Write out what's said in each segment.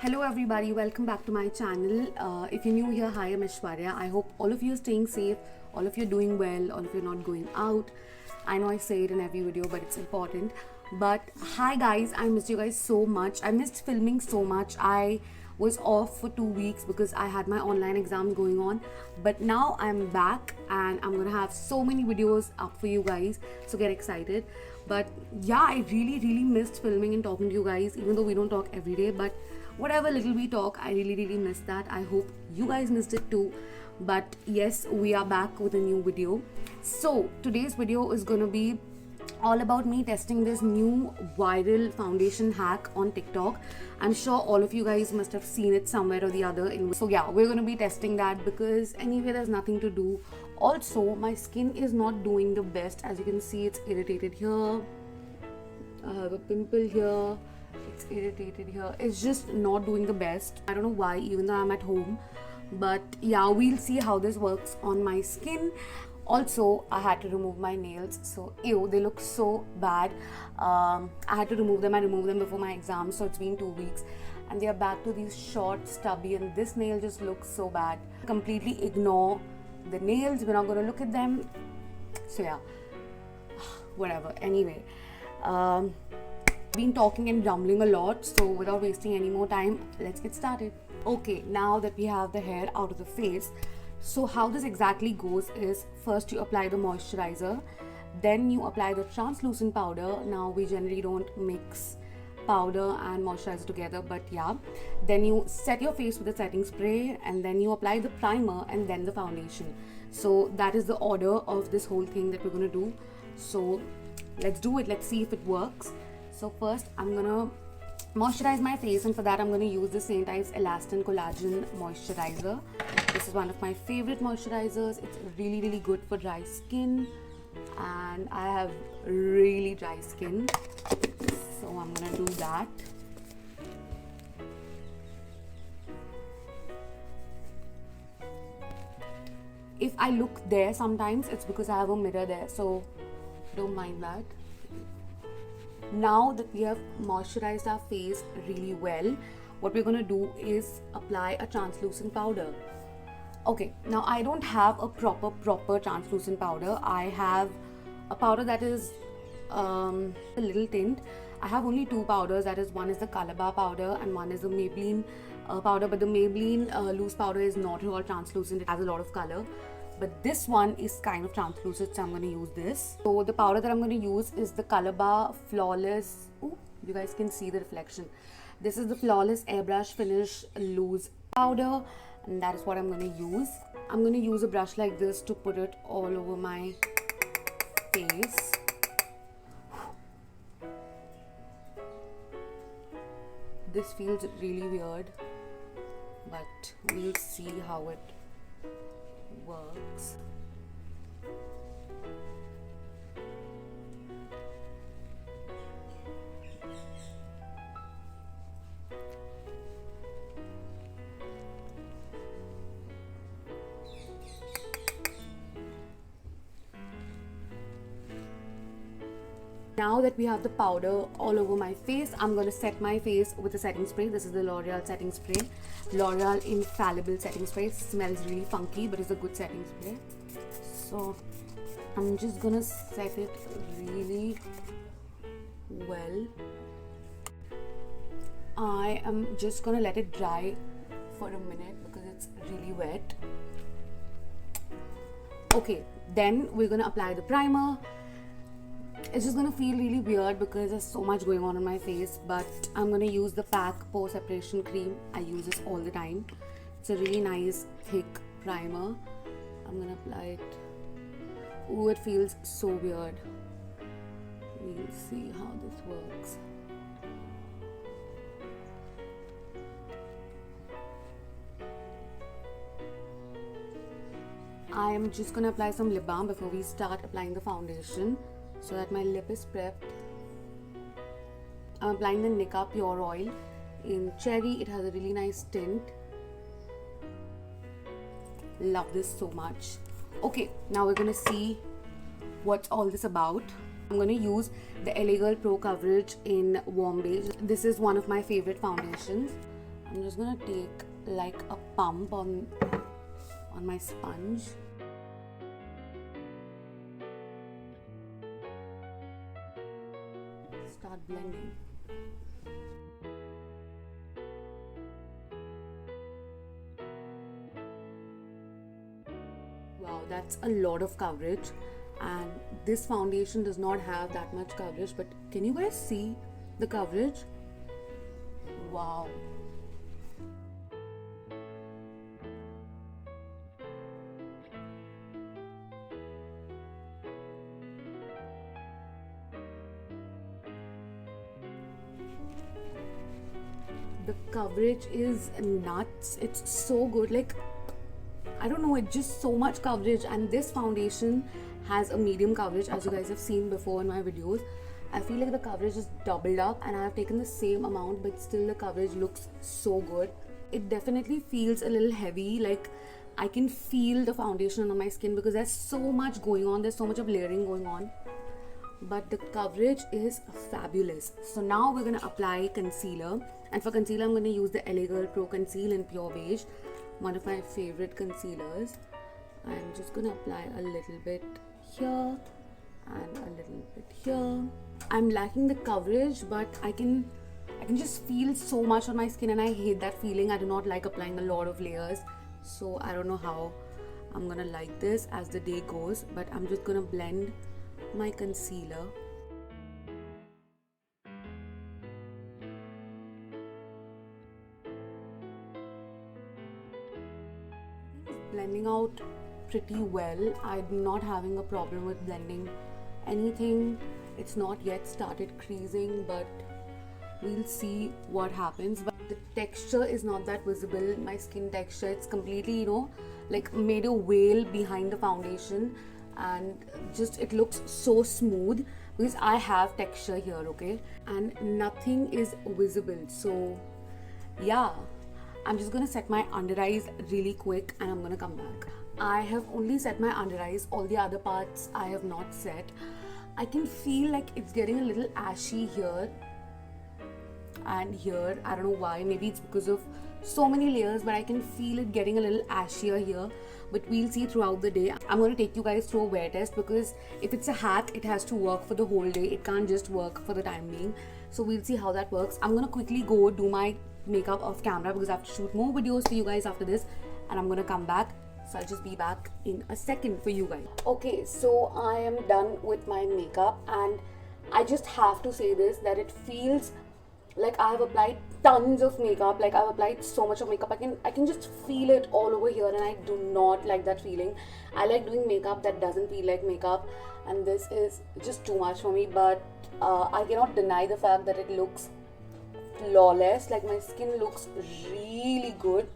Hello everybody, welcome back to my channel. If you're new here, hi, I'm Aishwarya. I hope all of you are staying safe, all of you are doing well, all of you are not going out. I know I say it in every video, but it's important. But hi guys, I missed you guys so much. I missed filming so much. I was off for 2 weeks because I had my online exams going on, but now I'm back and I'm gonna have so many videos up for you guys, so get excited. But yeah, I really missed filming and talking to you guys, even though we don't talk every day, but whatever little we talk, I really missed that. I hope you guys missed it too. But yes, we are back with a new video. So today's video is gonna be all about me testing this new viral foundation hack on TikTok. I'm sure all of you guys must have seen it somewhere or the other. So yeah, we're gonna be testing that because anyway, there's nothing to do. Also, my skin is not doing the best. As you can see, it's irritated here. I have a pimple here. It's irritated here. It's just not doing the best. I don't know why, even though I'm at home. But yeah, we'll see how this works on my skin. Also, I had to remove my nails, so ew, they look so bad. I had to remove them. I removed them before my exam, so it's been 2 weeks and they are back to these short, stubby, and this nail just looks so bad. Completely ignore the nails. We're not going to look at them. So yeah, whatever. Anyway, been talking and rumbling a lot, so without wasting any more time, let's get started. Okay, now that we have the hair out of the face, so how this exactly goes is, first you apply the moisturizer, then you apply the translucent powder. Now we generally don't mix powder and moisturizer together, but yeah, then you set your face with a setting spray, and then you apply the primer and then the foundation. So that is the order of this whole thing that we're gonna do. So let's do it. Let's see if it works. So first I'm gonna moisturize my face, and for that I'm gonna use the St. Ives Elastin Collagen Moisturizer. This is one of my favorite moisturizers. It's really good for dry skin, and I have really dry skin, so I'm gonna do that. If I look there sometimes, it's because I have a mirror there, so don't mind that. Now that we have moisturized our face really well, what we're gonna do is apply a translucent powder. Okay, now I don't have a proper translucent powder. I have a powder that is a little tint. I have only two powders. That is, one is the Calabar powder and one is the Maybelline powder. But the Maybelline loose powder is not at all translucent. It has a lot of color. But this one is kind of translucent, so I'm going to use this. So the powder that I'm going to use is the Calabar Flawless. Ooh, you guys can see the reflection. This is the Flawless Airbrush Finish Loose Powder, and that is what I'm going to use. I'm going to use a brush like this to put it all over my face. This feels really weird, but we'll see how it works. Now that we have the powder all over my face, I'm going to set my face with a setting spray. This is the L'Oreal setting spray. L'Oreal Infallible setting spray. It smells really funky, but it's a good setting spray. So I'm just going to set it really well. I am just going to let it dry for a minute because it's really wet. Okay, then we're going to apply the primer. It's just gonna feel really weird because there's so much going on my face, but I'm gonna use the PAC Pore Separation Cream. I use this all the time. It's a really nice thick primer. I'm gonna apply it. Ooh, it feels so weird. We'll see how this works. I am just gonna apply some lip balm before we start applying the foundation, so that my lip is prepped. I'm applying the Nykaa Pure Oil in Cherry. It has a really nice tint. Love this so much. Okay, now we're gonna see what's all this about. I'm going to use the LA Girl Pro Coverage in Warm Beige. This is one of my favorite foundations. I'm just gonna take like a pump on my sponge. Start blending. Wow, that's a lot of coverage, and this foundation does not have that much coverage, but can you guys see the coverage? Wow. The coverage is nuts. It's so good. Like, I don't know, it's just so much coverage, and this foundation has a medium coverage, as you guys have seen before in my videos. I feel like the coverage is doubled up, and I have taken the same amount, but still the coverage looks so good. It definitely feels a little heavy, like I can feel the foundation on my skin because there's so much going on, there's so much of layering going on, but the coverage is fabulous. So now we're gonna apply concealer, and for concealer I'm gonna use the LA Girl Pro Conceal in Pure Beige, one of my favorite concealers. I'm just gonna apply a little bit here and a little bit here. I'm lacking the coverage, but I can just feel so much on my skin, and I hate that feeling. I do not like applying a lot of layers, so I don't know how I'm gonna like this as the day goes, but I'm just gonna blend my concealer. Blending out pretty well. I'm not having a problem with blending anything. It's not yet started creasing, but we'll see what happens. But the texture is not that visible, my skin texture. It's completely, you know, like made a veil behind the foundation, and just it looks so smooth because I have texture here, okay, and nothing is visible. So yeah, I'm just gonna set my under eyes really quick and I'm gonna come back. I have only set my under eyes, all the other parts I have not set. I can feel like it's getting a little ashy here and here. I don't know why, maybe it's because of so many layers, but I can feel it getting a little ashier here, but we'll see throughout the day. I'm going to take you guys through a wear test, because if it's a hack, it has to work for the whole day. It can't just work for the time being. So we'll see how that works. I'm going to quickly go do my makeup off camera because I have to shoot more videos for you guys after this, and I'm going to come back. So I'll just be back in a second for you guys. Okay, so I am done with my makeup, and I just have to say this, that it feels like I have applied tons of makeup. Like I've applied so much of makeup, I can just feel it all over here, and I do not like that feeling. I like doing makeup that doesn't feel like makeup, and this is just too much for me. But I cannot deny the fact that it looks flawless. Like my skin looks really good.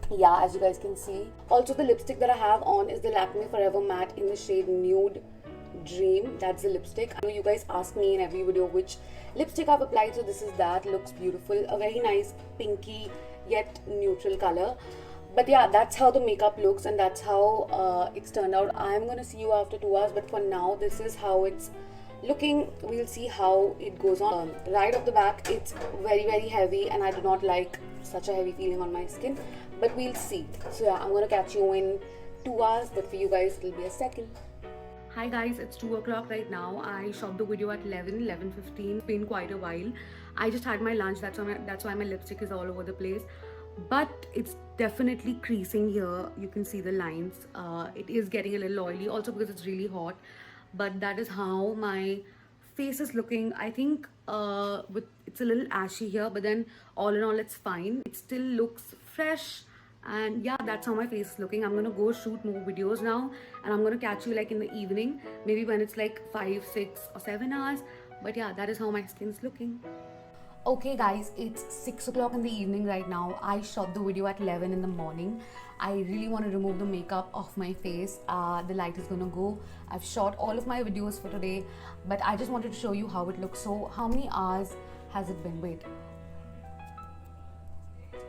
Yeah, as you guys can see. Also, the lipstick that I have on is the Lakme Forever Matte in the shade Nude Dream. That's the lipstick. I know you guys ask me in every video which lipstick I've applied, so this is that. Looks beautiful, a very nice pinky yet neutral color. But yeah, that's how the makeup looks, and that's how it's turned out. I'm gonna see you after 2 hours, but for now this is how it's looking. We'll see how it goes on. Right off the back, it's very heavy, and I do not like such a heavy feeling on my skin, but we'll see. So yeah, I'm gonna catch you in 2 hours, but for you guys it'll be a second. Hi guys, it's 2 o'clock right now. I shot the video at 11:15. It's been quite a while. I just had my lunch, that's why my lipstick is all over the place. But it's definitely creasing here. You can see the lines. It is getting a little oily, also because it's really hot. But that is how my face is looking. I think it's a little ashy here, but then all in all it's fine. It still looks fresh. And yeah, that's how my face is looking. I'm gonna go shoot more videos now, and I'm gonna catch you like in the evening, maybe when it's like 5, 6 or 7 hours. But yeah, that is how my skin's looking. Okay guys, it's 6 o'clock in the evening right now. I shot the video at 11 in the morning. I really want to remove the makeup off my face. The light is gonna go. I've shot all of my videos for today, but I just wanted to show you how it looks. So how many hours has it been? Wait.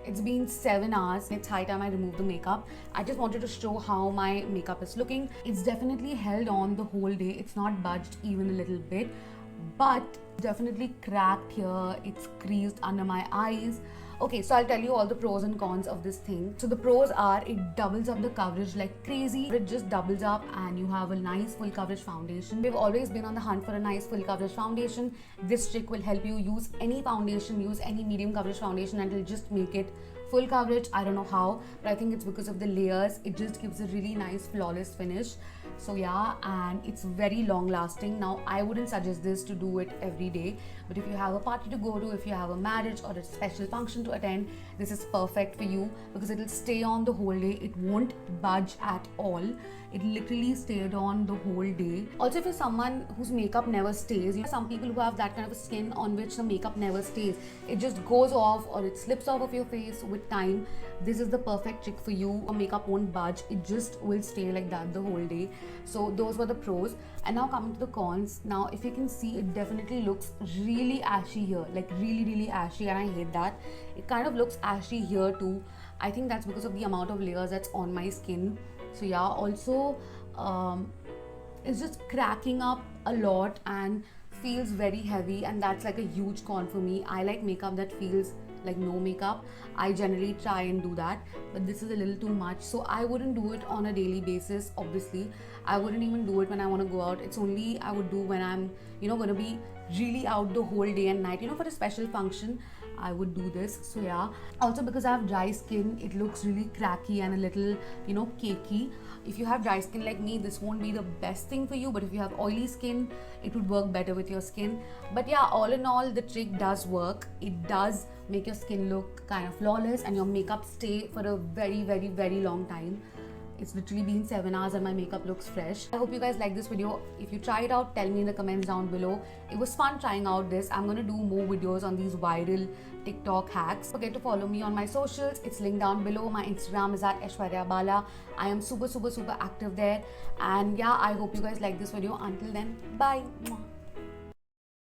It's been 7 hours. It's high time I remove the makeup. I just wanted to show how my makeup is looking. It's definitely held on the whole day. It's not budged even a little bit. but definitely cracked here. It's creased under my eyes. Okay, so I'll tell you all the pros and cons of this thing. So the pros are it doubles up the coverage like crazy. It just doubles up and you have a nice full coverage foundation. We've always been on the hunt for a nice full coverage foundation. This trick will help you use any foundation, use any medium coverage foundation, and it'll just make it full coverage. I don't know how, but I think it's because of the layers. It just gives a really nice flawless finish. So yeah, and it's very long lasting. Now I wouldn't suggest this to do it every day, but if you have a party to go to, if you have a marriage or a special function to attend, this is perfect for you because it'll stay on the whole day. It won't budge at all. It literally stayed on the whole day. Also, if you're someone whose makeup never stays, you know, some people who have that kind of a skin on which the makeup never stays, it just goes off or it slips off of your face with time, this is the perfect trick for you. Your makeup won't budge, it just will stay like that the whole day. So those were the pros. And now coming to the cons. Now if you can see, it definitely looks really ashy here, like really ashy, and I hate that. It kind of looks ashy here too. I think that's because of the amount of layers that's on my skin. So yeah, also it's just cracking up a lot and feels very heavy, and that's like a huge con for me. I like makeup that feels like no makeup. I generally try and do that, but this is a little too much, so I wouldn't do it on a daily basis. Obviously I wouldn't even do it when I want to go out. It's only I would do when I'm, you know, going to be really out the whole day and night, you know, for a special function I would do this. So yeah, also because I have dry skin, it looks really cracky and a little, you know, cakey. If you have dry skin like me, this won't be the best thing for you, but if you have oily skin, it would work better with your skin. But yeah, all in all, the trick does work. It does make your skin look kind of flawless and your makeup stay for a very long time. It's literally been 7 hours and my makeup looks fresh. I hope you guys like this video. If you try it out, tell me in the comments down below. It was fun trying out this. I'm gonna do more videos on these viral TikTok hacks. Don't forget to follow me on my socials. It's linked down below. My Instagram is at Aishwarya Bala. I am super active there. And yeah, I hope you guys like this video. Until then, bye.